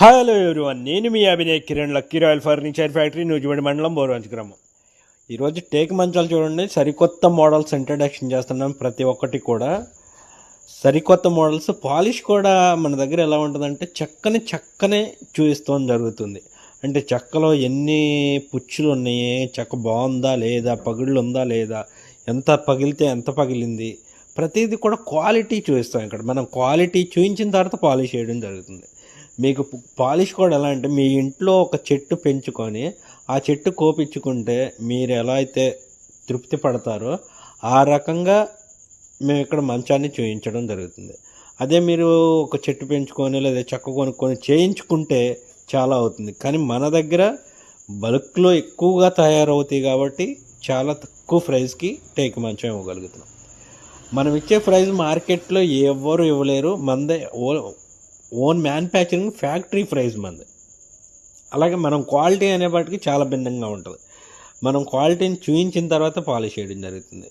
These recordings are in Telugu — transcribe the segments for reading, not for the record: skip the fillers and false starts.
హలో ఎవ్రీవన్, నేను మీ Abhinay Kiran, lucky royal furniture factory, Nuzvid మండలం, బోర్వంచ గ్రామం. ఈరోజు టేక్ మంచాలు చూడండి, సరికొత్త మోడల్స్ ఇంట్రడక్షన్ చేస్తున్నాం. ప్రతి ఒక్కటి కూడా సరికొత్త మోడల్స్. పాలిష్ కూడా మన దగ్గర ఎలా ఉంటుందంటే చక్కనే చూపిస్తాం జరుగుతుంది. అంటే చెక్కలో ఎన్ని పుచ్చులు ఉన్నాయి, చెక్క బాగుందా లేదా, పగిళ్ళు ఉందా లేదా, ఎంత పగిలితే ఎంత పగిలింది, ప్రతిదీ కూడా క్వాలిటీ చూపిస్తాం. ఇక్కడ మనం క్వాలిటీ చూపించిన తర్వాత పాలిష్ చేయడం జరుగుతుంది. మీకు పాలిష్ కూడా ఎలా అంటే, మీ ఇంట్లో ఒక చెట్టు పెంచుకొని ఆ చెట్టు కోపించుకుంటే మీరు ఎలా అయితే తృప్తి పడతారో ఆ రకంగా మేము ఇక్కడ మంచాన్ని చూయించడం జరుగుతుంది. అదే మీరు ఒక చెట్టు పెంచుకొని లేదా చెక్క కొనుక్కొని చేయించుకుంటే చాలా అవుతుంది. కానీ మన దగ్గర బల్క్లో ఎక్కువగా తయారవుతాయి కాబట్టి చాలా తక్కువ ప్రైస్కి టేక్ మంచం ఇవ్వగలుగుతున్నాం. మనం ఇచ్చే ప్రైస్ మార్కెట్లో ఎవరు ఇవ్వలేరు. మనదే ఓన్ మ్యానుఫ్యాక్చరింగ్ ఫ్యాక్టరీ ప్రైస్ మంది. అలాగే మనం క్వాలిటీ అనేపాటికి చాలా భిన్నంగా ఉంటుంది. మనం క్వాలిటీని చూయించిన తర్వాత పాలిష్ చేయడం జరుగుతుంది.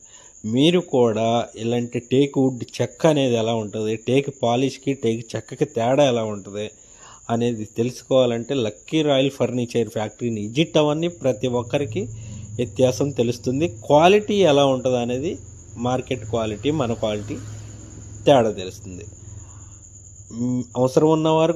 మీరు కూడా ఇలాంటి టేక్ వుడ్ చెక్క అనేది ఎలా ఉంటుంది, టేక్ పాలిష్కి టేక్ చెక్కకి తేడా ఎలా ఉంటుంది అనేది తెలుసుకోవాలంటే లక్కీ రాయల్ ఫర్నిచర్ ఫ్యాక్టరీని విజిట్ అవ్వండి. ప్రతి ఒక్కరికి వ్యత్యాసం తెలుస్తుంది. క్వాలిటీ ఎలా ఉంటుంది అనేది, మార్కెట్ క్వాలిటీ మన క్వాలిటీ తేడా తెలుస్తుంది. అవసరం ఉన్నవారు